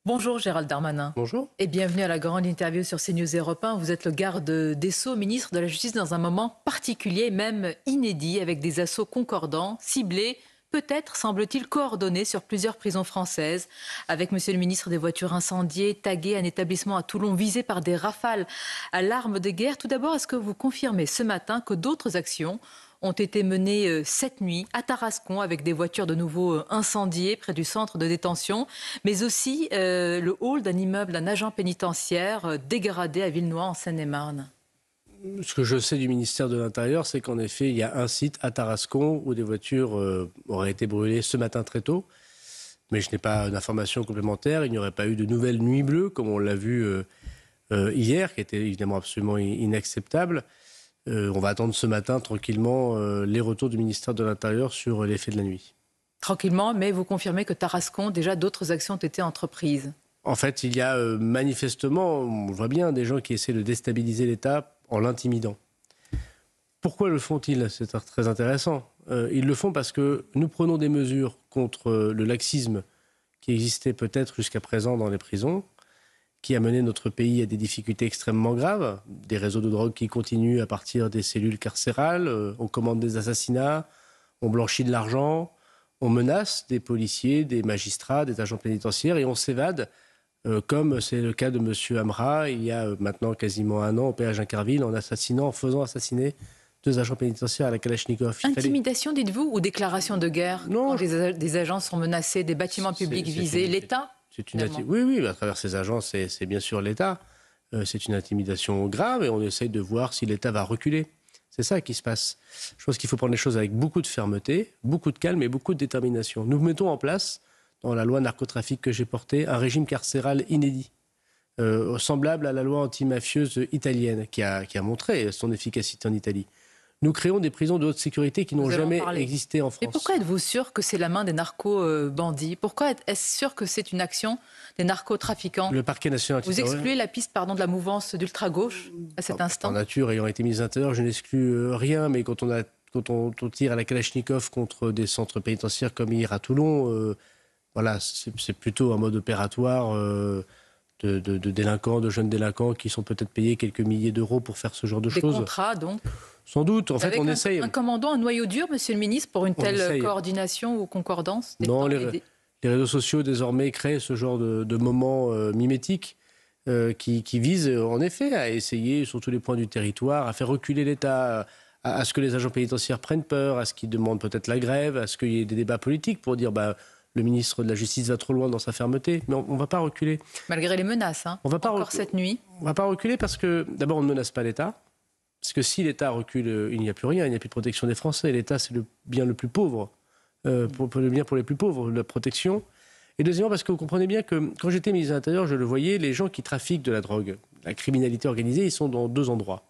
Bonjour Gérald Darmanin. Bonjour. Et bienvenue à la grande interview sur CNews Europe 1. Vous êtes le garde des Sceaux, ministre de la Justice, dans un moment particulier, même inédit, avec des assauts concordants, ciblés, peut-être, semble-t-il, coordonnés sur plusieurs prisons françaises. Avec monsieur le ministre, des voitures incendiées, taguées, un établissement à Toulon visé par des rafales à l'arme de guerre. Tout d'abord, est-ce que vous confirmez ce matin que d'autres actions ont été menées cette nuit à Tarascon avec des voitures de nouveau incendiées près du centre de détention, mais aussi le hall d'un immeuble d'un agent pénitentiaire dégradé à Villenoy en Seine-et-Marne? Ce que je sais du ministère de l'Intérieur, c'est qu'en effet, il y a un site à Tarascon où des voitures auraient été brûlées ce matin très tôt. Mais je n'ai pas d'informations complémentaires. Il n'y aurait pas eu de nouvelles nuits bleues, comme on l'a vu hier, qui était évidemment absolument inacceptable. On va attendre ce matin tranquillement les retours du ministère de l'Intérieur sur l'effet de la nuit. Tranquillement, mais vous confirmez que Tarascon, déjà d'autres actions ont été entreprises. En fait, il y a manifestement, on le voit bien, des gens qui essaient de déstabiliser l'État en l'intimidant. Pourquoi le font-ils? C'est très intéressant. Ils le font parce que nous prenons des mesures contre le laxisme qui existait peut-être jusqu'à présent dans les prisons, qui a mené notre pays à des difficultés extrêmement graves, des réseaux de drogue qui continuent à partir des cellules carcérales, on commande des assassinats, on blanchit de l'argent, on menace des policiers, des magistrats, des agents pénitentiaires et on s'évade, comme c'est le cas de M. Amra, il y a maintenant quasiment un an au péage Incarville, en faisant assassiner 2 agents pénitentiaires à la Kalachnikov. Intimidation, dites-vous, ou déclaration de guerre? Non, quand des agents sont menacés, des bâtiments publics visés, l'État? Oui, à travers ces agents, c'est bien sûr l'État. C'est une intimidation grave et on essaye de voir si l'État va reculer. C'est ça qui se passe. Je pense qu'il faut prendre les choses avec beaucoup de fermeté, beaucoup de calme et beaucoup de détermination. Nous mettons en place, dans la loi narcotrafic que j'ai portée, un régime carcéral inédit, semblable à la loi antimafieuse italienne, qui a montré son efficacité en Italie. Nous créons des prisons de haute sécurité qui n'ont jamais existé en France. Et pourquoi êtes-vous sûr que c'est la main des narco-bandits? Pourquoi est-ce sûr que c'est une action des narcotrafiquants? Le parquet national Vous excluez la piste de la mouvance d'ultra-gauche à cet instant? En nature, ayant été ministre de l'Intérieur, je n'exclus rien, mais quand on tire à la Kalachnikov contre des centres pénitentiaires comme hier à Toulon, voilà, c'est plutôt un mode opératoire de délinquants, de jeunes délinquants qui sont peut-être payés quelques milliers d'euros pour faire ce genre de choses. Des contrats, donc? Sans doute. En fait, avec on essaye. Un commandant, un noyau dur, monsieur le ministre, pour une telle coordination ou concordance? Non, les réseaux sociaux, désormais, créent ce genre de moments mimétiques qui visent, en effet, à essayer, sur tous les points du territoire, à faire reculer l'État, à ce que les agents pénitentiaires prennent peur, à ce qu'ils demandent peut-être la grève, à ce qu'il y ait des débats politiques pour dire le ministre de la Justice va trop loin dans sa fermeté. Mais on ne va pas reculer. Malgré les menaces, hein. Encore cette nuit. On ne va pas reculer parce que, d'abord, on ne menace pas l'État. Parce que si l'État recule, il n'y a plus rien, il n'y a plus de protection des Français. L'État, c'est le bien le plus pauvre, le bien pour les plus pauvres, la protection. Et deuxièmement, parce que vous comprenez bien que quand j'étais ministre de l'Intérieur, je le voyais, les gens qui trafiquent de la drogue, la criminalité organisée, ils sont dans 2 endroits.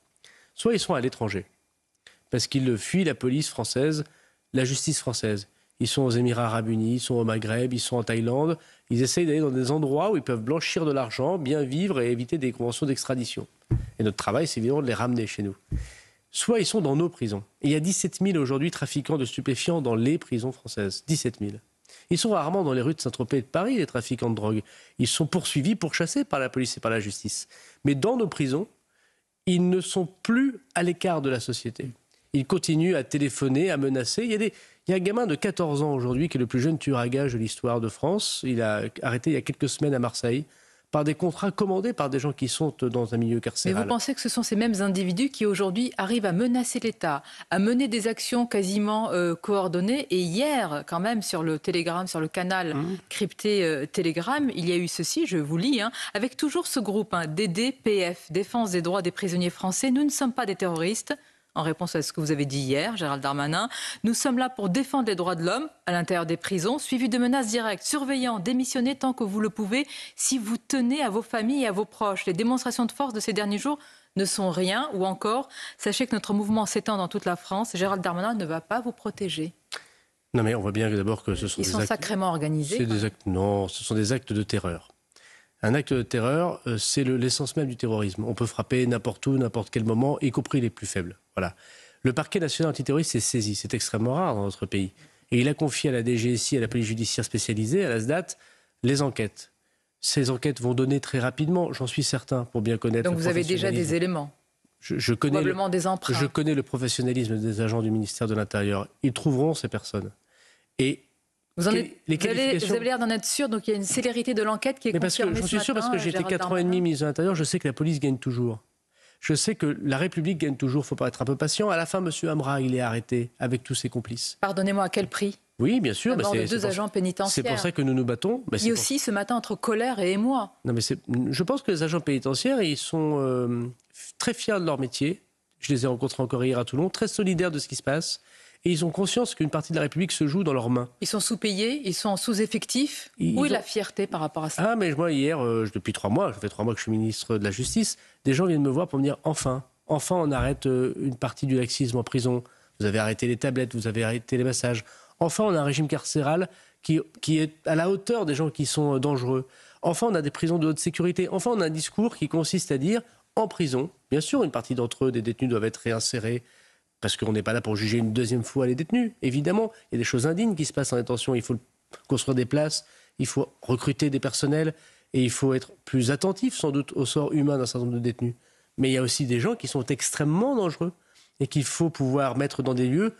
Soit ils sont à l'étranger, parce qu'ils fuient la police française, la justice française. Ils sont aux Émirats arabes unis, ils sont au Maghreb, ils sont en Thaïlande. Ils essayent d'aller dans des endroits où ils peuvent blanchir de l'argent, bien vivre et éviter des conventions d'extradition. Et notre travail, c'est évidemment de les ramener chez nous. Soit ils sont dans nos prisons. Et il y a 17 000 aujourd'hui trafiquants de stupéfiants dans les prisons françaises. 17 000. Ils sont rarement dans les rues de Saint-Tropez et de Paris, les trafiquants de drogue. Ils sont poursuivis, pourchassés par la police et par la justice. Mais dans nos prisons, ils ne sont plus à l'écart de la société. Ils continuent à téléphoner, à menacer. Il y a un gamin de 14 ans aujourd'hui qui est le plus jeune tueur à gages de l'histoire de France. Il a arrêté il y a quelques semaines à Marseille par des contrats commandés par des gens qui sont dans un milieu carcéral. Mais vous pensez que ce sont ces mêmes individus qui aujourd'hui arrivent à menacer l'État, à mener des actions quasiment coordonnées? Et hier, quand même, sur le Telegram, sur le canal crypté Telegram, il y a eu ceci, je vous lis, avec toujours ce groupe, DDPF, Défense des droits des prisonniers français. Nous ne sommes pas des terroristes. En réponse à ce que vous avez dit hier, Gérald Darmanin, nous sommes là pour défendre les droits de l'homme à l'intérieur des prisons, suivis de menaces directes. Surveillants, démissionnez tant que vous le pouvez si vous tenez à vos familles et à vos proches. Les démonstrations de force de ces derniers jours ne sont rien. Ou encore, sachez que notre mouvement s'étend dans toute la France. Gérald Darmanin ne va pas vous protéger. Non mais on voit bien d'abord que ce sont des actes... sacrément organisés. Non, ce sont des actes de terreur. Un acte de terreur, c'est l'essence même du terrorisme. On peut frapper n'importe où, n'importe quel moment, y compris les plus faibles. Voilà. Le parquet national antiterroriste s'est saisi. C'est extrêmement rare dans notre pays. Et il a confié à la DGSI, à la police judiciaire spécialisée, à la SDAT, les enquêtes Ces enquêtes vont donner très rapidement, j'en suis certain, pour bien connaître. Donc vous avez déjà des éléments. Je connais probablement des emprunts. Je connais le professionnalisme des agents du ministère de l'Intérieur. Ils trouveront ces personnes. Et vous avez l'air d'en être sûr, donc il y a une célérité de l'enquête qui est confirmée. J'en suis sûr parce que j'ai été 4 ans et demi ministre de l'Intérieur, je sais que la police gagne toujours. Je sais que la République gagne toujours, il faut pas être un peu patient. À la fin, M. Amra, il est arrêté avec tous ses complices. Pardonnez-moi, à quel prix ? Oui, bien sûr. La mort de 2 agents pénitentiaires. C'est pour ça que nous nous battons. Il y a aussi ce matin entre colère et émoi. Non, mais je pense que les agents pénitentiaires, ils sont très fiers de leur métier. Je les ai rencontrés encore hier à Toulon, très solidaires de ce qui se passe. Et ils ont conscience qu'une partie de la République se joue dans leurs mains. Ils sont sous-payés, ils sont en sous-effectif. Où est la fierté par rapport à ça ? Ah, mais moi, hier, depuis 3 mois, ça fait 3 mois que je suis ministre de la Justice, des gens viennent me voir pour me dire enfin, on arrête une partie du laxisme en prison. Vous avez arrêté les tablettes, vous avez arrêté les massages. Enfin, on a un régime carcéral qui est à la hauteur des gens qui sont dangereux. Enfin, on a des prisons de haute sécurité. Enfin, on a un discours qui consiste à dire, en prison, bien sûr, une partie d'entre eux, des détenus, doivent être réinsérés, parce qu'on n'est pas là pour juger une deuxième fois les détenus. Évidemment, il y a des choses indignes qui se passent en détention. Il faut construire des places, il faut recruter des personnels, et il faut être plus attentif, sans doute, au sort humain d'un certain nombre de détenus. Mais il y a aussi des gens qui sont extrêmement dangereux, et qu'il faut pouvoir mettre dans des lieux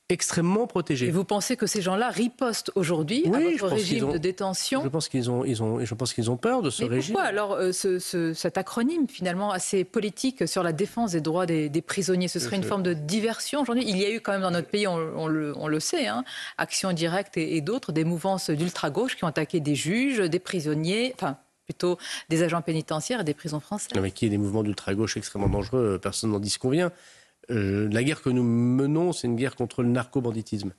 extrêmement protégés. Et vous pensez que ces gens-là ripostent aujourd'hui à votre régime de détention ? Je pense qu'ils ont peur de ce régime. Pourquoi alors cet acronyme finalement assez politique sur la défense des droits des prisonniers ? Ce serait une forme de diversion aujourd'hui ? Il y a eu quand même dans notre pays, on le sait, Action Directe et d'autres, des mouvances d'ultra-gauche qui ont attaqué des juges, des prisonniers, enfin plutôt des agents pénitentiaires et des prisons françaises. Non, mais qu'il y ait des mouvements d'ultra-gauche extrêmement dangereux, personne n'en disconvient. La guerre que nous menons, c'est une guerre contre le narco-banditisme.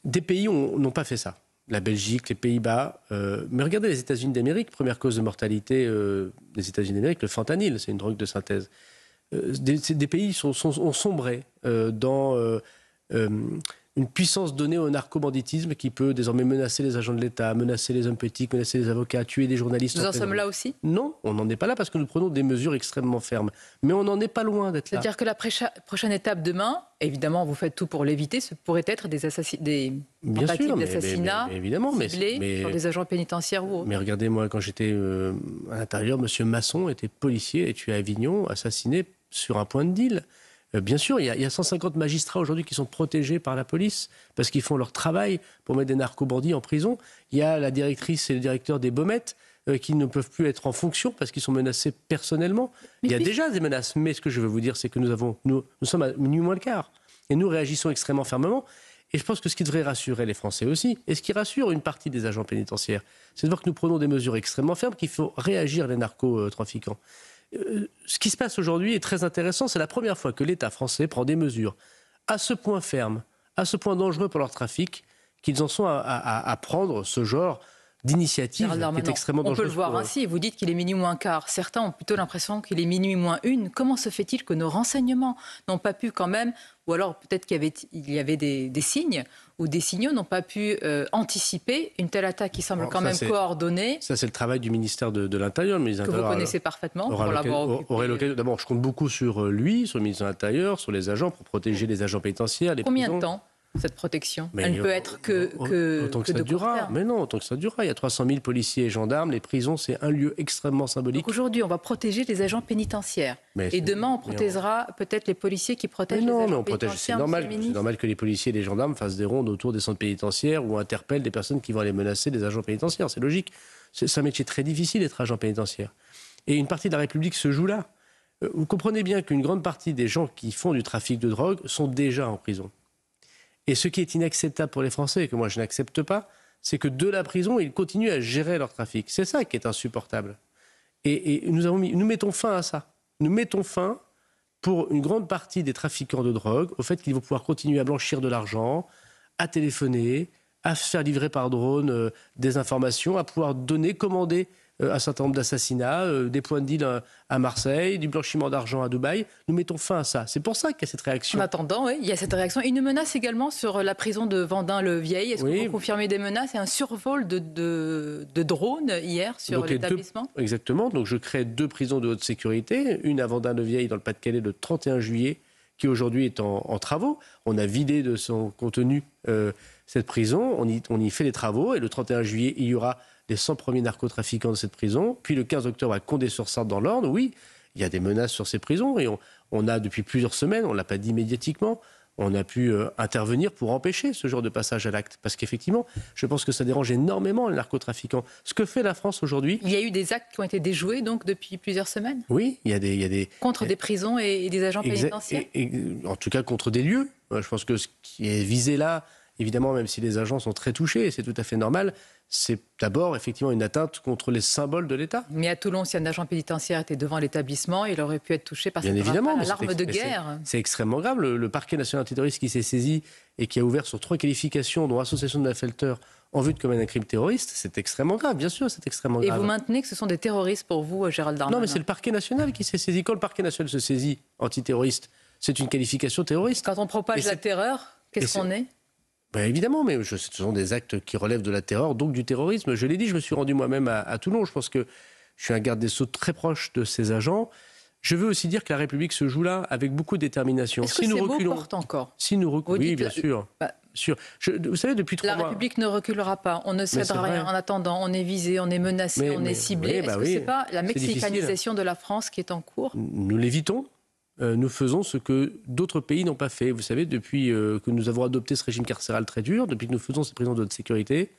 Des pays n'ont pas fait ça. La Belgique, les Pays-Bas. Mais regardez les États-Unis d'Amérique, première cause de mortalité des États-Unis d'Amérique, le fentanyl, c'est une drogue de synthèse. Des pays ont sombré dans une puissance donnée au narco-banditisme qui peut désormais menacer les agents de l'État, menacer les hommes politiques, menacer les avocats, tuer des journalistes. Nous en sommes là aussi ? Non, on n'en est pas là parce que nous prenons des mesures extrêmement fermes. Mais on n'en est pas loin d'être là. C'est-à-dire que la prochaine étape demain, évidemment vous faites tout pour l'éviter, ce pourrait être des tentatives d'assassinat ciblées sur des agents pénitentiaires ou autres. Mais regardez, moi, quand j'étais à l'intérieur, M. Masson était policier et tué à Avignon, assassiné sur un point de deal. Bien sûr, il y a 150 magistrats aujourd'hui qui sont protégés par la police parce qu'ils font leur travail pour mettre des narco-bandits en prison. Il y a la directrice et le directeur des Baumettes qui ne peuvent plus être en fonction parce qu'ils sont menacés personnellement. Il y a déjà des menaces, mais ce que je veux vous dire, c'est que nous sommes à minuit moins le quart. Et nous réagissons extrêmement fermement. Et je pense que ce qui devrait rassurer les Français aussi, et ce qui rassure une partie des agents pénitentiaires, c'est de voir que nous prenons des mesures extrêmement fermes, qu'il faut réagir les narcotrafiquants. Ce qui se passe aujourd'hui est très intéressant. C'est la première fois que l'État français prend des mesures à ce point fermes, à ce point dangereux pour leur trafic, qu'ils en sont à prendre ce genre d'initiative qui est extrêmement dangereuse. On peut le voir ainsi. Vous dites qu'il est minuit moins quart. Certains ont plutôt l'impression qu'il est minuit moins une. Comment se fait-il que nos renseignements n'ont pas pu quand même, ou alors peut-être qu'il y avait des signes, ou des signaux n'ont pas pu anticiper une telle attaque qui semble quand même coordonnée. Ça, c'est le travail du ministère de l'Intérieur. Que vous connaissez parfaitement. D'abord, je compte beaucoup sur lui, sur le ministre de l'Intérieur, sur les agents, pour protéger les agents pénitentiaires, les prisons. Combien de temps cette protection? Elle ne peut être que autant que ça durera. Mais non, autant que ça durera. Il y a 300 000 policiers et gendarmes. Les prisons, c'est un lieu extrêmement symbolique. Donc aujourd'hui, on va protéger les agents pénitentiaires. Et demain, on protégera peut-être les policiers qui protègent les agents pénitentiaires. C'est normal que les policiers et les gendarmes fassent des rondes autour des centres pénitentiaires ou interpellent des personnes qui vont aller menacer des agents pénitentiaires. C'est logique. C'est un métier très difficile d'être agent pénitentiaire. Et une partie de la République se joue là. Vous comprenez bien qu'une grande partie des gens qui font du trafic de drogue sont déjà en prison. Et ce qui est inacceptable pour les Français, et que moi je n'accepte pas, c'est que de la prison, ils continuent à gérer leur trafic. C'est ça qui est insupportable. Et nous mettons fin à ça. Nous mettons fin, pour une grande partie des trafiquants de drogue, au fait qu'ils vont pouvoir continuer à blanchir de l'argent, à téléphoner, à se faire livrer par drone des informations, à pouvoir commander un certain nombre d'assassinats, des points de deal à Marseille, du blanchiment d'argent à Dubaï. Nous mettons fin à ça. C'est pour ça qu'il y a cette réaction. En attendant, oui, il y a cette réaction. Une menace également sur la prison de Vendin-le-Vieil. Est-ce que vous confirmez des menaces et un survol de drones hier sur l'établissement? Exactement. Donc je crée 2 prisons de haute sécurité. Une à Vendin-le-Vieil dans le Pas-de-Calais le 31 juillet, qui aujourd'hui est en travaux. On a vidé de son contenu cette prison. On y fait les travaux. Et le 31 juillet, il y aura les 100 premiers narcotrafiquants de cette prison. Puis le 15 octobre à Condé-sur-Sarthe dans l'Orne, oui, il y a des menaces sur ces prisons. Et on a depuis plusieurs semaines, on ne l'a pas dit médiatiquement, on a pu intervenir pour empêcher ce genre de passage à l'acte. Parce qu'effectivement, je pense que ça dérange énormément les narcotrafiquants. Ce que fait la France aujourd'hui... Il y a eu des actes qui ont été déjoués donc depuis plusieurs semaines. Oui, il y a des... Contre des prisons et des agents pénitentiaires. En tout cas, contre des lieux. Je pense que ce qui est visé là, évidemment, même si les agents sont très touchés, et c'est tout à fait normal, c'est d'abord effectivement une atteinte contre les symboles de l'État. Mais à Toulon, si un agent pénitentiaire était devant l'établissement, il aurait pu être touché par cette l'arme de guerre. C'est extrêmement grave. Le parquet national antiterroriste qui s'est saisi et qui a ouvert sur 3 qualifications, dont association de malfaiteurs en vue de commettre un crime terroriste, c'est extrêmement grave, bien sûr, c'est extrêmement grave. Et vous maintenez que ce sont des terroristes pour vous, Gérald Darmanin? Non, mais c'est le parquet national qui s'est saisi. Quand le parquet national se saisit antiterroriste, c'est une qualification terroriste. Quand on propage la terreur, qu'est-ce qu'on est? Ben évidemment, mais ce sont des actes qui relèvent de la terreur, donc du terrorisme. Je l'ai dit, je me suis rendu moi-même à Toulon. Je pense que je suis un garde des Sceaux très proche de ces agents. Je veux aussi dire que la République se joue là avec beaucoup de détermination. Est-ce que ces mots portent encore? Si nous reculons, oui, bien sûr. Sûr. Vous savez, depuis 3 mois... La République ne reculera pas. On ne cèdera rien. En attendant, on est visé, on est menacé, on est ciblé. Est-ce que ce n'est pas la mexicanisation de la France qui est en cours? Nous l'évitons. Nous faisons ce que d'autres pays n'ont pas fait. Vous savez, depuis que nous avons adopté ce régime carcéral très dur, depuis que nous faisons ces prisons de haute sécurité,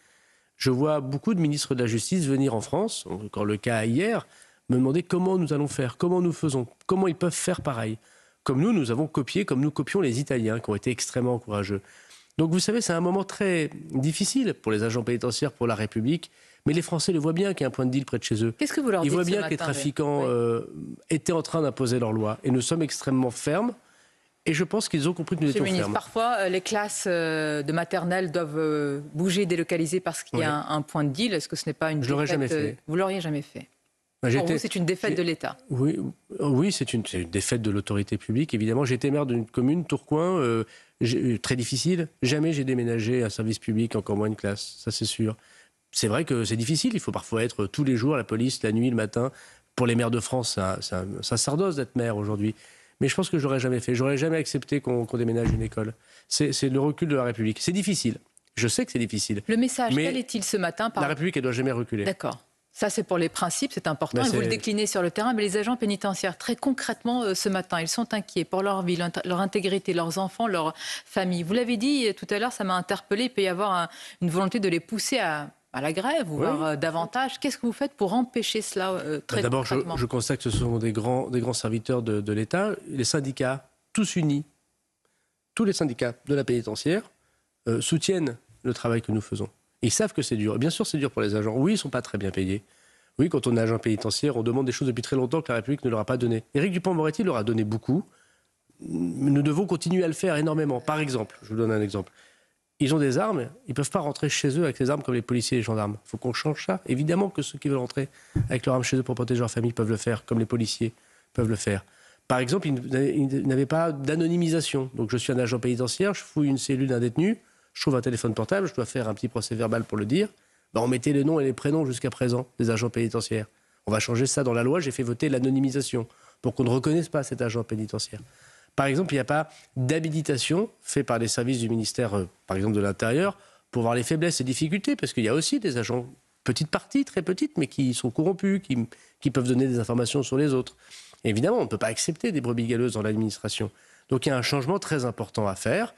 je vois beaucoup de ministres de la Justice venir en France, encore le cas hier, me demander comment nous allons faire, comment nous faisons, comment ils peuvent faire pareil. Comme nous avons copié, comme nous copions les Italiens, qui ont été extrêmement courageux. Donc vous savez, c'est un moment très difficile pour les agents pénitentiaires, pour la République. Mais les Français le voient bien qu'il y a un point de deal près de chez eux. Qu'est-ce que vous leur dites? Ils voient bien que les trafiquants étaient en train d'imposer leur loi. Et nous sommes extrêmement fermes. Et je pense qu'ils ont compris que nous étions fermes. Parfois, les classes de maternelle doivent bouger, délocaliser parce qu'il y a un point de deal. Est-ce que ce n'est pas une défaite? Je l'aurais jamais fait. Vous l'auriez jamais fait. Pour vous, c'est une défaite de l'État. Oui, c'est une défaite de l'autorité publique. Évidemment, j'étais maire d'une commune, Tourcoing, très difficile. Jamais j'ai déménagé un service public, encore moins une classe. Ça, c'est sûr. C'est vrai que c'est difficile. Il faut parfois être tous les jours à la police, la nuit, le matin. Pour les maires de France, c'est un sacerdoce d'être maire aujourd'hui. Mais je pense que je l'aurais jamais fait. J'aurais jamais accepté qu'on déménage une école. C'est le recul de la République. C'est difficile. Je sais que c'est difficile. Le message, quel est-il ce matin La République, elle doit jamais reculer. D'accord. Ça, c'est pour les principes, c'est important. Et vous le déclinez sur le terrain. Mais les agents pénitentiaires, très concrètement, ce matin, ils sont inquiets pour leur vie, leur intégrité, leurs enfants, leur famille. Vous l'avez dit tout à l'heure, ça m'a interpellé. Il peut y avoir une volonté de les pousser à la grève ou voire davantage. Qu'est-ce que vous faites pour empêcher cela très D'abord, concrètement? je constate que ce sont des grands serviteurs de l'État. Les syndicats, tous unis, tous les syndicats de la pénitentiaire soutiennent le travail que nous faisons. Ils savent que c'est dur. Et bien sûr, c'est dur pour les agents. Oui, ils ne sont pas très bien payés. Oui, quand on est agent pénitentiaire, on demande des choses depuis très longtemps que la République ne leur a pas données. Éric Dupond-Moretti leur a donné beaucoup. Nous devons continuer à le faire énormément. Par exemple, je vous donne un exemple. Ils ont des armes, ils ne peuvent pas rentrer chez eux avec les armes comme les policiers et les gendarmes. Il faut qu'on change ça. Évidemment que ceux qui veulent rentrer avec leurs armes chez eux pour protéger leur famille peuvent le faire, comme les policiers peuvent le faire. Par exemple, ils n'avaient pas d'anonymisation. Donc je suis un agent pénitentiaire, je fouille une cellule d'un détenu, je trouve un téléphone portable, je dois faire un petit procès verbal pour le dire. On mettait les noms et les prénoms jusqu'à présent des agents pénitentiaires. On va changer ça dans la loi, j'ai fait voter l'anonymisation pour qu'on ne reconnaisse pas cet agent pénitentiaire. Par exemple, il n'y a pas d'habilitation faite par les services du ministère, par exemple de l'Intérieur, pour voir les faiblesses et difficultés, parce qu'il y a aussi des agents, petites parties, très petites, mais qui sont corrompus, qui peuvent donner des informations sur les autres. Et évidemment, on ne peut pas accepter des brebis galeuses dans l'administration. Donc il y a un changement très important à faire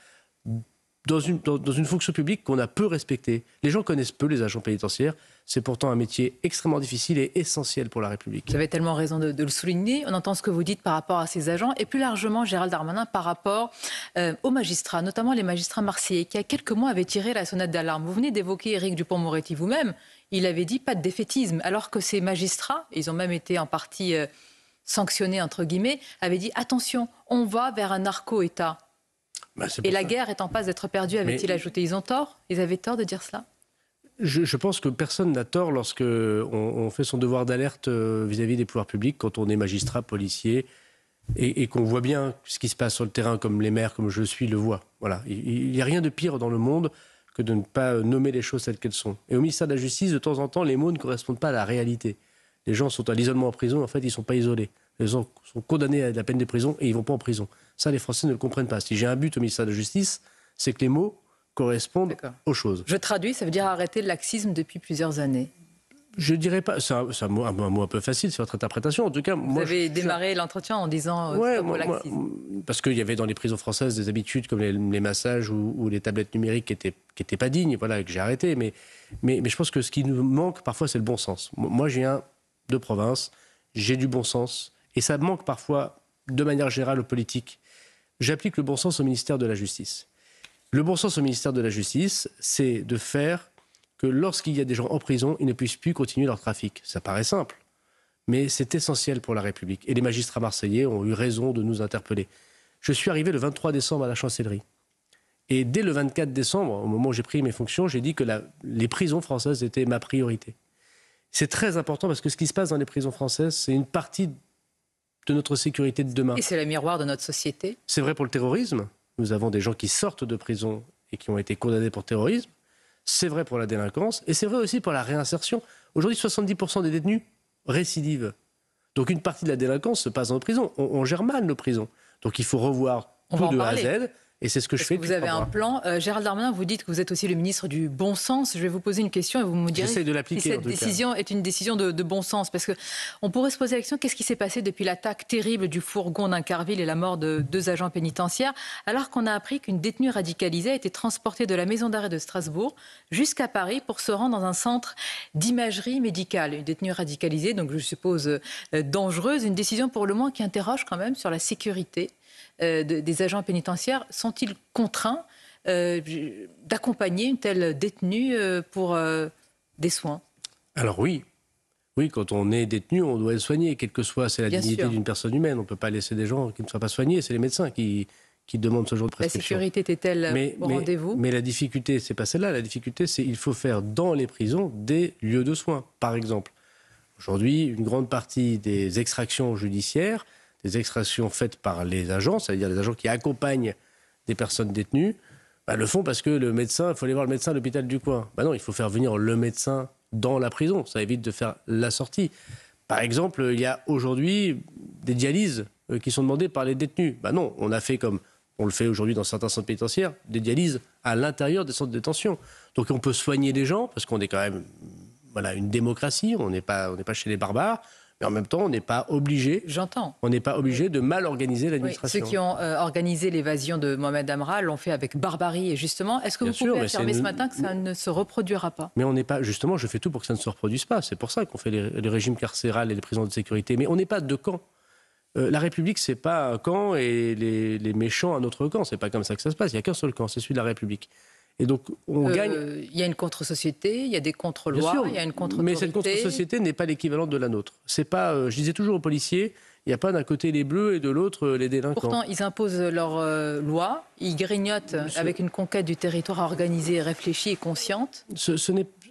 dans une fonction publique qu'on a peu respectée. Les gens connaissent peu les agents pénitentiaires. C'est pourtant un métier extrêmement difficile et essentiel pour la République. Vous avez tellement raison de le souligner. On entend ce que vous dites par rapport à ces agents et plus largement, Gérald Darmanin, par rapport aux magistrats, notamment les magistrats marseillais, qui il y a quelques mois avaient tiré la sonnette d'alarme. Vous venez d'évoquer Éric Dupond-Moretti vous-même. Il avait dit pas de défaitisme, alors que ces magistrats, ils ont même été en partie sanctionnés, entre guillemets, avaient dit attention, on va vers un narco-État. Et la guerre est en passe d'être perdue, avait-il ajouté. Ils ont tort? Ils avaient tort de dire cela? Je pense que personne n'a tort lorsque on fait son devoir d'alerte vis-à-vis des pouvoirs publics, quand on est magistrat, policier, et qu'on voit bien ce qui se passe sur le terrain, comme les maires, comme je le suis, le voient. Voilà. Il n'y a rien de pire dans le monde que de ne pas nommer les choses telles qu'elles sont. Et au ministère de la Justice, de temps en temps, les mots ne correspondent pas à la réalité. Les gens sont à l'isolement en prison, en fait, ils ne sont pas isolés. Les gens sont condamnés à la peine de prison et ils ne vont pas en prison. Ça, les Français ne le comprennent pas. Si j'ai un but au ministère de la Justice, c'est que les mots correspondent aux choses. Je traduis, ça veut dire arrêter le laxisme depuis plusieurs années. Je dirais pas, c'est un mot un peu facile, c'est votre interprétation. En tout cas, Vous avez démarré l'entretien en disant stop au laxisme. Parce qu'il y avait dans les prisons françaises des habitudes comme les massages ou les tablettes numériques qui étaient pas dignes, voilà, que j'ai arrêté. Mais je pense que ce qui nous manque parfois, c'est le bon sens. Moi, je viens de province, j'ai du bon sens, et ça manque parfois, de manière générale, aux politiques. J'applique le bon sens au ministère de la Justice. Le bon sens au ministère de la Justice, c'est de faire que lorsqu'il y a des gens en prison, ils ne puissent plus continuer leur trafic. Ça paraît simple, mais c'est essentiel pour la République. Et les magistrats marseillais ont eu raison de nous interpeller. Je suis arrivé le 23 décembre à la Chancellerie. Et dès le 24 décembre, au moment où j'ai pris mes fonctions, j'ai dit que les prisons françaises étaient ma priorité. C'est très important parce que ce qui se passe dans les prisons françaises, c'est une partie de notre sécurité de demain. Et c'est le miroir de notre société. C'est vrai pour le terrorisme. Nous avons des gens qui sortent de prison et qui ont été condamnés pour terrorisme. C'est vrai pour la délinquance et c'est vrai aussi pour la réinsertion. Aujourd'hui, 70% des détenus récidivent. Donc une partie de la délinquance se passe dans nos prisons. On gère mal nos prisons. Donc il faut revoir tout de A à Z. Et c'est ce que je fais. Vous avez un plan. Gérald Darmanin, vous dites que vous êtes aussi le ministre du bon sens. Je vais vous poser une question et vous me direz si cette décision est une décision de bon sens. Parce qu'on pourrait se poser la question, qu'est-ce qui s'est passé depuis l'attaque terrible du fourgon d'Incarville et la mort de 2 agents pénitentiaires, alors qu'on a appris qu'une détenue radicalisée a été transportée de la maison d'arrêt de Strasbourg jusqu'à Paris pour se rendre dans un centre d'imagerie médicale. Une détenue radicalisée, donc je suppose dangereuse. Une décision pour le moins qui interroge quand même sur la sécurité des agents pénitentiaires. Sont-ils contraints d'accompagner une telle détenue pour des soins? Alors oui. Oui, quand on est détenu, on doit être soigné, quelle que soit la dignité d'une personne humaine. On ne peut pas laisser des gens qui ne soient pas soignés. C'est les médecins qui demandent ce genre de prescription. La sécurité était-elle au rendez-vous? Mais la difficulté, c'est pas celle-là. La difficulté, c'est qu'il faut faire dans les prisons des lieux de soins. Par exemple, aujourd'hui, une grande partie des extractions judiciaires, des extractions faites par les agents, c'est-à-dire les agents qui accompagnent des personnes détenues, le font parce que le médecin, il faut aller voir le médecin à l'hôpital du coin. Non, il faut faire venir le médecin dans la prison. Ça évite de faire la sortie. Par exemple, il y a aujourd'hui des dialyses qui sont demandées par les détenus. Non, on a fait comme on le fait aujourd'hui dans certains centres pénitentiaires, des dialyses à l'intérieur des centres de détention. Donc on peut soigner les gens parce qu'on est quand même une démocratie, on n'est pas chez les barbares. Mais en même temps, on n'est pas obligé. J'entends. On n'est pas obligé de mal organiser l'administration. Oui, ceux qui ont organisé l'évasion de Mohamed Amra l'ont fait avec barbarie. Et justement, est-ce que vous pouvez affirmer ce matin que ça ne se reproduira pas? Mais on n'est pas. Justement, je fais tout pour que ça ne se reproduise pas. C'est pour ça qu'on fait les régimes carcérales et les prisons de sécurité. Mais on n'est pas de camp. La République, c'est pas un camp et les méchants un autre camp. C'est pas comme ça que ça se passe. Il n'y a qu'un seul camp, c'est celui de la République. Et donc, on gagne. Il y a une contre-société, il y a des contre-lois, il y a une contre-autorité. Mais cette contre-société n'est pas l'équivalent de la nôtre. C'est pas. Je disais toujours aux policiers, il n'y a pas d'un côté les bleus et de l'autre les délinquants. Pourtant, ils imposent leurs lois, ils grignotent avec une conquête du territoire organisée, réfléchie et consciente.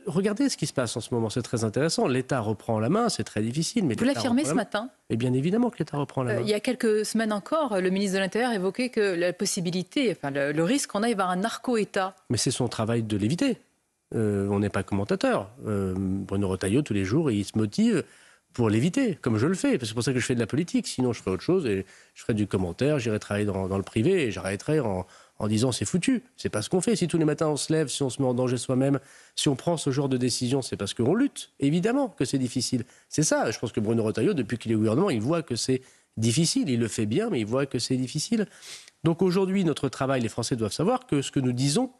Regardez ce qui se passe en ce moment, c'est très intéressant. L'État reprend la main, c'est très difficile. Mais vous l'affirmez ce matin? Et bien évidemment que l'État reprend la main. Il y a quelques semaines encore, le ministre de l'Intérieur évoquait que la possibilité, le risque qu'on aille vers un narco-État. Mais c'est son travail de l'éviter. On n'est pas commentateur. Bruno Retailleau, tous les jours, il se motive pour l'éviter, comme je le fais. C'est pour ça que je fais de la politique. Sinon, je ferais autre chose et je ferais du commentaire, j'irais travailler dans le privé et j'arrêterais en disant c'est foutu. C'est pas ce qu'on fait. Si tous les matins on se lève, si on se met en danger soi-même, si on prend ce genre de décision, c'est parce qu'on lutte. Évidemment que c'est difficile. C'est ça. Je pense que Bruno Retailleau, depuis qu'il est au gouvernement, il voit que c'est difficile. Il le fait bien, mais il voit que c'est difficile. Donc aujourd'hui, notre travail, les Français doivent savoir que ce que nous disons,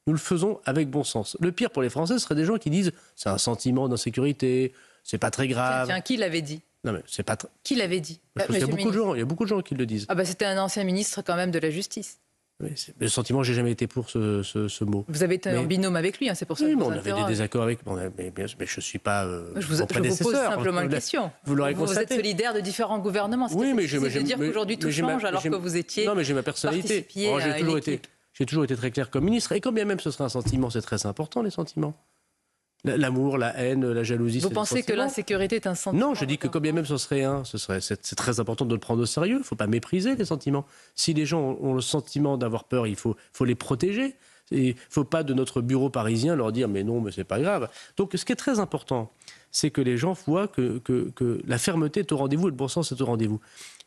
nous le faisons avec bon sens. Le pire pour les Français, ce serait des gens qui disent c'est un sentiment d'insécurité, c'est pas très grave. Tiens, qui l'avait dit? Non, mais c'est pas. Qui l'avait dit? Il y a beaucoup de gens qui le disent. C'était un ancien ministre quand même de la Justice. Oui, le sentiment, j'ai jamais été pour ce mot. Vous avez été en binôme avec lui, c'est pour ça que oui, on avait des désaccords avec. Mais je suis pas. Je vous pose simplement une question. Vous l'aurez constaté. Vous êtes solidaire de différents gouvernements. Oui, mais je veux dire qu'aujourd'hui tout change alors que vous étiez. Non, mais j'ai ma personnalité. J'ai toujours été très clair comme ministre. Et quand bien même ce serait un sentiment, c'est très important les sentiments. L'amour, la haine, la jalousie. Vous pensez que l'insécurité est un sentiment? Non, je dis que quand bien même ce serait c'est très important de le prendre au sérieux. Il ne faut pas mépriser les sentiments. Si les gens ont le sentiment d'avoir peur, il faut les protéger. Il ne faut pas de notre bureau parisien leur dire mais non, mais c'est pas grave. Donc ce qui est très important, c'est que les gens voient que la fermeté est au rendez-vous et le bon sens est au rendez-vous.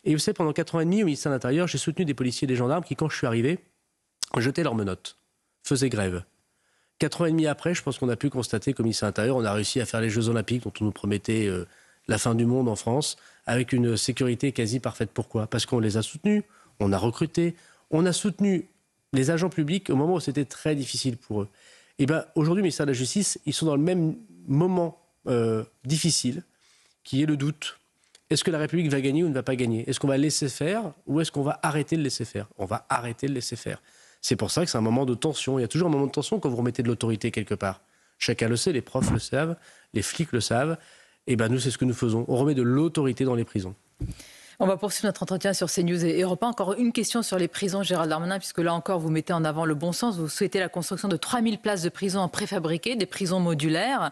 Et vous savez, pendant 4 ans et demi au ministère de l'Intérieur, j'ai soutenu des policiers et des gendarmes qui, quand je suis arrivé, jetaient leurs menottes, faisaient grève. 4 ans et demi après, je pense qu'on a pu constater qu'au ministère de l'Intérieur, on a réussi à faire les Jeux Olympiques dont on nous promettait la fin du monde en France, avec une sécurité quasi parfaite. Pourquoi ? Parce qu'on les a soutenus, on a recruté, on a soutenu les agents publics au moment où c'était très difficile pour eux. Et bien aujourd'hui, le ministère de la Justice, ils sont dans le même moment difficile, qui est le doute. Est-ce que la République va gagner ou ne va pas gagner ? Est-ce qu'on va laisser faire ou est-ce qu'on va arrêter de laisser faire ? On va arrêter de laisser faire. C'est pour ça que c'est un moment de tension. Il y a toujours un moment de tension quand vous remettez de l'autorité quelque part. Chacun le sait, les profs le savent, les flics le savent. Et bien nous, c'est ce que nous faisons. On remet de l'autorité dans les prisons. On va poursuivre notre entretien sur CNews et Europe 1. Encore une question sur les prisons, Gérald Darmanin, puisque là encore, vous mettez en avant le bon sens. Vous souhaitez la construction de 3000 places de prison en préfabriqué, des prisons modulaires.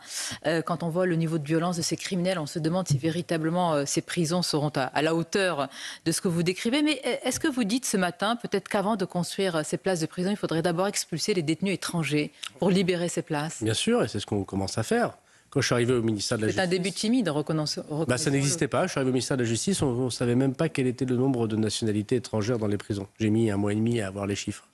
Quand on voit le niveau de violence de ces criminels, on se demande si véritablement ces prisons seront à la hauteur de ce que vous décrivez. Mais est-ce que vous dites ce matin, peut-être qu'avant de construire ces places de prison, il faudrait d'abord expulser les détenus étrangers pour libérer ces places ? Bien sûr, et c'est ce qu'on commence à faire. Quand je suis arrivé au ministère de la Justice... C'est un début timide, reconnaissons. Ça n'existait pas. Je suis arrivé au ministère de la Justice, on ne savait même pas quel était le nombre de nationalités étrangères dans les prisons. J'ai mis 1 mois et demi à avoir les chiffres.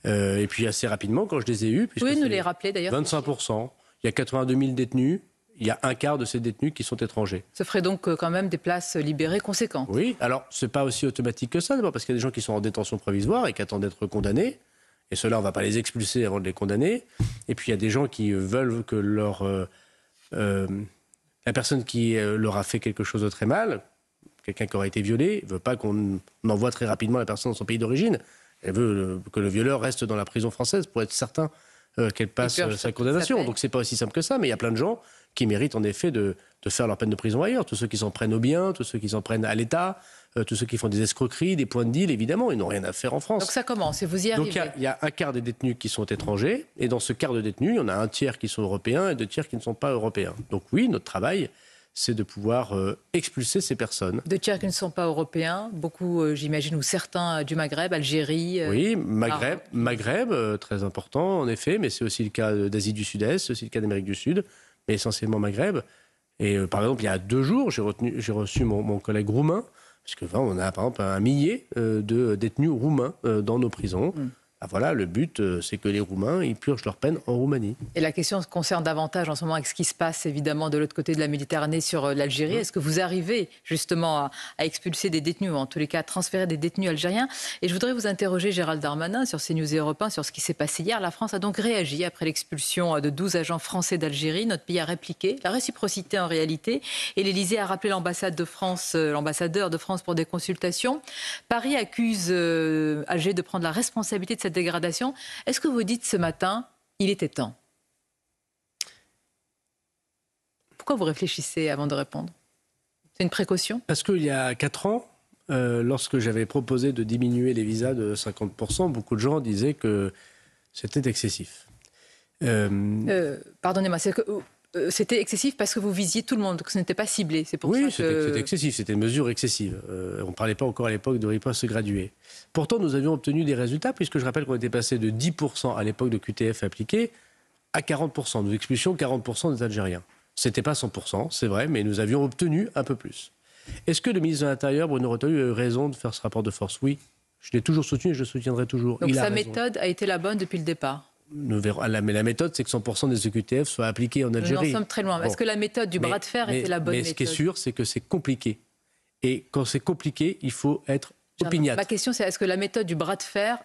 Et puis assez rapidement, quand je les ai eus... Vous pouvez nous les rappeler d'ailleurs ? 25%. Il y a 82 000 détenus. Il y a un quart de ces détenus qui sont étrangers. Ça ferait donc quand même des places libérées conséquentes. Oui, alors ce n'est pas aussi automatique que ça, d'abord parce qu'il y a des gens qui sont en détention provisoire et qui attendent d'être condamnés. Et ceux-là, on ne va pas les expulser avant de les condamner. Et puis il y a des gens qui veulent que la personne qui leur a fait quelque chose de très mal, quelqu'un qui aurait été violé, ne veut pas qu'on envoie très rapidement la personne dans son pays d'origine. Elle veut que le violeur reste dans la prison française pour être certain qu'elle passe sa condamnation. Donc c'est pas aussi simple que ça, mais il y a plein de gens qui méritent en effet de faire leur peine de prison ailleurs. Tous ceux qui s'en prennent aux biens, tous ceux qui s'en prennent à l'État, tous ceux qui font des escroqueries, des points de deal, évidemment, ils n'ont rien à faire en France. Donc ça commence et vous y arrivez. Donc il y a un quart des détenus qui sont étrangers, et dans ce quart de détenus, il y en a un tiers qui sont européens et 2 tiers qui ne sont pas européens. Donc oui, notre travail, c'est de pouvoir expulser ces personnes. 2 tiers qui ne sont pas européens, beaucoup, j'imagine, ou certains du Maghreb, Algérie. Oui, Maghreb, très important en effet, mais c'est aussi le cas d'Asie du Sud-Est, c'est aussi le cas d'Amérique du Sud, mais essentiellement Maghreb. Et par exemple, il y a 2 jours, j'ai reçu mon collègue roumain, parce que on a par exemple 1 millier de détenus roumains dans nos prisons. Ah, voilà, le but, c'est que les Roumains, ils purgent leur peine en Roumanie. Et la question concerne davantage en ce moment avec ce qui se passe évidemment de l'autre côté de la Méditerranée sur l'Algérie. Est-ce que vous arrivez justement à expulser des détenus, ou en tous les cas à transférer des détenus algériens ? Et je voudrais vous interroger, Gérald Darmanin, sur CNews et Europe 1, sur ce qui s'est passé hier. La France a donc réagi après l'expulsion de 12 agents français d'Algérie. Notre pays a répliqué. La réciprocité en réalité. Et l'Élysée a rappelé l'ambassade de France, l'ambassadeur de France pour des consultations. Paris accuse Alger de prendre la responsabilité de cette dégradation. Est-ce que vous dites ce matin, il était temps ? Pourquoi vous réfléchissez avant de répondre ? C'est une précaution ? Parce qu'il y a 4 ans, lorsque j'avais proposé de diminuer les visas de 50%, beaucoup de gens disaient que c'était excessif. Pardonnez-moi, c'est que... c'était excessif parce que vous visiez tout le monde, que ce n'était pas ciblé. C'est pour ça que... c'était excessif, c'était une mesure excessive. On ne parlait pas encore à l'époque de riposte graduée. Pourtant, nous avions obtenu des résultats, puisque je rappelle qu'on était passé de 10% à l'époque de QTF appliqué à 40%. Nous expulsions 40% des Algériens. Ce n'était pas 100%, c'est vrai, mais nous avions obtenu un peu plus. Est-ce que le ministre de l'Intérieur, Bruno Retailleau, a eu raison de faire ce rapport de force ? Oui. Je l'ai toujours soutenu et je le soutiendrai toujours. Donc sa méthode a été la bonne depuis le départ ? Nous verrons. Mais la méthode, c'est que 100% des EQTF soient appliqués en Algérie. Nous en sommes très loin. Est-ce que la méthode du bras de fer était la bonne méthode ? Mais ce qui est sûr, c'est que c'est compliqué. Et quand c'est compliqué, il faut être opiniâtre. Ma question, c'est est-ce que la méthode du bras de fer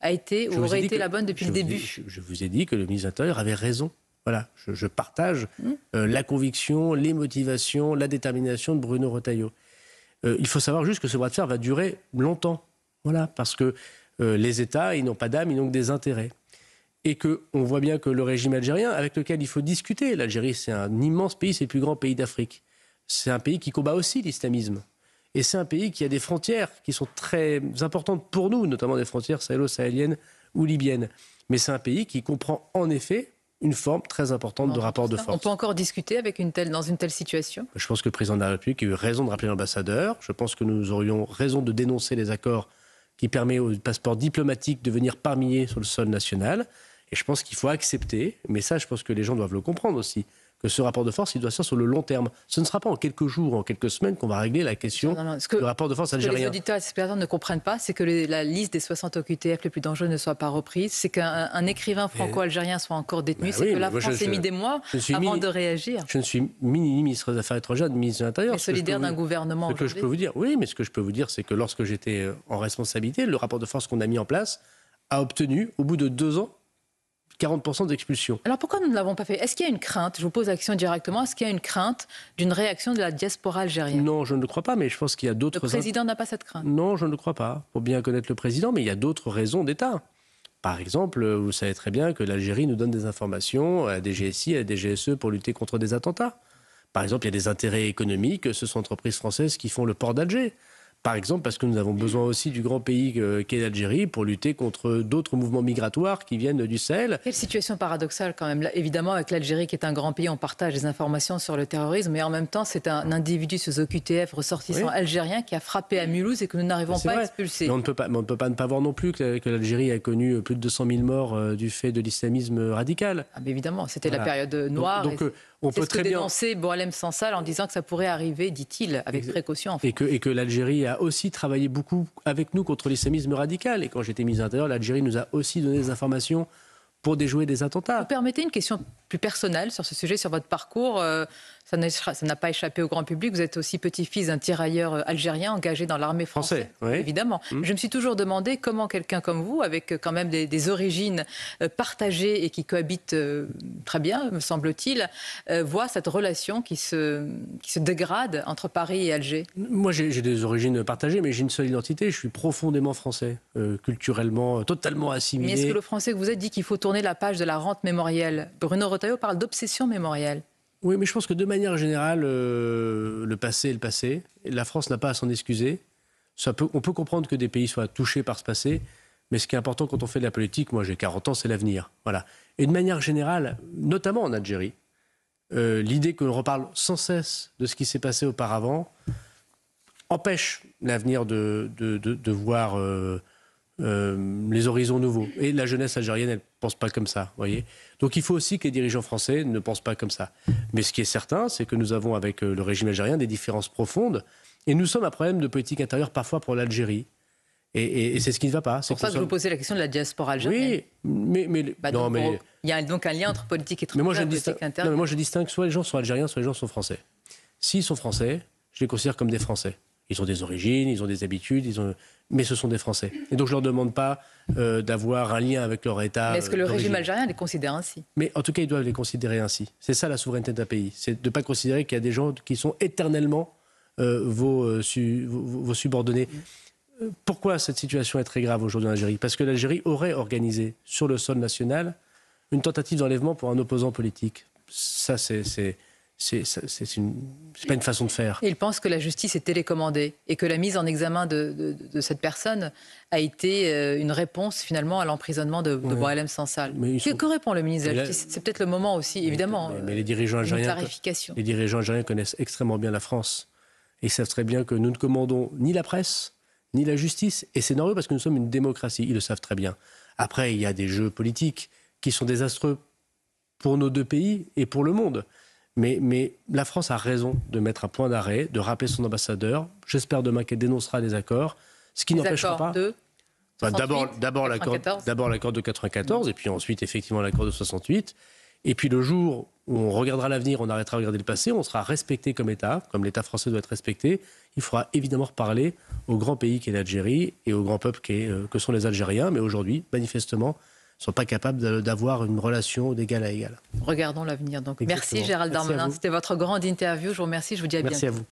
a été ou aurait été la bonne depuis le début ? Je vous ai dit que le ministre de l'Intérieur avait raison. Voilà, je partage la conviction, les motivations, la détermination de Bruno Retailleau. Il faut savoir juste que ce bras de fer va durer longtemps. Voilà, parce que les États, ils n'ont pas d'âme, ils n'ont que des intérêts. Et qu'on voit bien que le régime algérien, avec lequel il faut discuter, l'Algérie c'est un immense pays, c'est le plus grand pays d'Afrique. C'est un pays qui combat aussi l'islamisme. Et c'est un pays qui a des frontières qui sont très importantes pour nous, notamment des frontières sahélo-sahéliennes ou libyennes. Mais c'est un pays qui comprend en effet une forme très importante de rapport de force. On peut encore discuter dans une telle situation ? Je pense que le président de la République a eu raison de rappeler l'ambassadeur. Je pense que nous aurions raison de dénoncer les accords qui permettent aux passeports diplomatiques de venir par milliers sur le sol national. Et je pense qu'il faut accepter, mais ça je pense que les gens doivent le comprendre aussi, que ce rapport de force, il doit se faire sur le long terme. Ce ne sera pas en quelques jours, en quelques semaines qu'on va régler la question du rapport de force algérien. Ce que les auditeurs et les spectateurs ne comprennent pas, c'est que la liste des 60 OQTF les plus dangereux ne soit pas reprise, c'est qu'un écrivain franco-algérien soit encore détenu, c'est que la France ait mis des mois avant de réagir. Je ne suis ni ministre des Affaires étrangères, ni ministre de l'Intérieur. Mais solidaire d'un gouvernement aujourd'hui. Ce que je peux vous dire, oui, mais ce que je peux vous dire, c'est que lorsque j'étais en responsabilité, le rapport de force qu'on a mis en place a obtenu, au bout de 2 ans, 40% d'expulsion. Alors pourquoi nous ne l'avons pas fait? Est-ce qu'il y a une crainte, je vous pose la question directement, est-ce qu'il y a une crainte d'une réaction de la diaspora algérienne? Non, je ne le crois pas, mais je pense qu'il y a d'autres... Le président n'a pas cette crainte? Non, je ne le crois pas. Pour bien connaître le président, mais il y a d'autres raisons d'État. Par exemple, vous savez très bien que l'Algérie nous donne des informations à la DGSI, à la DGSE pour lutter contre des attentats. Par exemple, il y a des intérêts économiques, ce sont entreprises françaises qui font le port d'Alger. Par exemple, parce que nous avons besoin aussi du grand pays qu'est l'Algérie pour lutter contre d'autres mouvements migratoires qui viennent du Sahel. Quelle situation paradoxale quand même. Là, évidemment, avec l'Algérie qui est un grand pays, on partage des informations sur le terrorisme, mais en même temps, c'est un individu sous OQTF ressortissant algérien qui a frappé à Mulhouse et que nous n'arrivons pas à expulser. Mais on ne peut pas ne pas voir non plus que l'Algérie a connu plus de 200 000 morts du fait de l'islamisme radical. Ah, mais évidemment, c'était la période noire. Donc on peut très bien dénoncer Boualem Sansal en disant que ça pourrait arriver, dit-il, avec précaution. Et que l'Algérie a aussi travaillé beaucoup avec nous contre l'islamisme radical. Et quand j'étais ministre de l'Intérieur, l'Algérie nous a aussi donné des informations pour déjouer des attentats. Vous permettez une question plus personnelle sur ce sujet, sur votre parcours. Ça n'a pas échappé au grand public. Vous êtes aussi petit-fils d'un tirailleur algérien engagé dans l'armée française, évidemment. Je me suis toujours demandé comment quelqu'un comme vous, avec quand même des origines partagées et qui cohabitent très bien, me semble-t-il, voit cette relation qui se dégrade entre Paris et Alger. Moi, j'ai des origines partagées, mais j'ai une seule identité. Je suis profondément français, culturellement, totalement assimilé. Mais est-ce que le français que vous êtes dit qu'il faut tourner la page de la rente mémorielle? Bruno Retailleau parle d'obsession mémorielle. Oui, mais je pense que de manière générale, le passé est le passé. La France n'a pas à s'en excuser. On peut comprendre que des pays soient touchés par ce passé, mais ce qui est important quand on fait de la politique, moi j'ai 40 ans, c'est l'avenir. Voilà. Et de manière générale, notamment en Algérie, l'idée que l'on reparle sans cesse de ce qui s'est passé auparavant empêche l'avenir de voir les horizons nouveaux. Et la jeunesse algérienne, elle ne pense pas comme ça, voyez. Donc il faut aussi que les dirigeants français ne pensent pas comme ça. Mais ce qui est certain, c'est que nous avons avec le régime algérien des différences profondes. Et nous sommes un problème de politique intérieure parfois pour l'Algérie. Et c'est ce qui ne va pas. C'est pour ça que je vous posais la question de la diaspora algérienne. Oui, mais... il y a donc un lien entre politique étrangère et politique intérieure. Mais moi je distingue soit les gens sont algériens, soit les gens sont français. S'ils sont français, je les considère comme des Français. Ils ont des origines, ils ont des habitudes, mais ce sont des Français. Et donc je ne leur demande pas d'avoir un lien avec leur État. Mais est-ce que le régime algérien les considère ainsi? Mais en tout cas, ils doivent les considérer ainsi. C'est ça la souveraineté d'un pays. C'est de ne pas considérer qu'il y a des gens qui sont éternellement vos subordonnés. Pourquoi cette situation est très grave aujourd'hui en Algérie? Parce que l'Algérie aurait organisé sur le sol national une tentative d'enlèvement pour un opposant politique. Ça, c'est pas une façon de faire. Et il pense que la justice est télécommandée et que la mise en examen de cette personne a été une réponse finalement à l'emprisonnement de Boualem Sansal. Que répond le ministre de la Justice? C'est peut-être le moment aussi, évidemment, mais les dirigeants algériens, clarification. Les dirigeants algériens connaissent extrêmement bien la France. Et ils savent très bien que nous ne commandons ni la presse, ni la justice. Et c'est normal parce que nous sommes une démocratie. Ils le savent très bien. Après, il y a des jeux politiques qui sont désastreux pour nos deux pays et pour le monde. Mais la France a raison de mettre un point d'arrêt, de rappeler son ambassadeur. J'espère demain qu'elle dénoncera les accords. Ce qui n'empêchera pas... D'abord l'accord de 94 et puis ensuite effectivement l'accord de 68. Et puis le jour où on regardera l'avenir, on arrêtera de regarder le passé, on sera respecté comme État, comme l'État français doit être respecté. Il faudra évidemment reparler au grand pays qu'est l'Algérie et au grand peuple que sont les Algériens. Mais aujourd'hui, manifestement, ne sont pas capables d'avoir une relation d'égal à égal. Regardons l'avenir. Donc, exactement. Merci Gérald Darmanin. C'était votre grande interview. Je vous remercie. Je vous dis à bientôt. Merci à vous.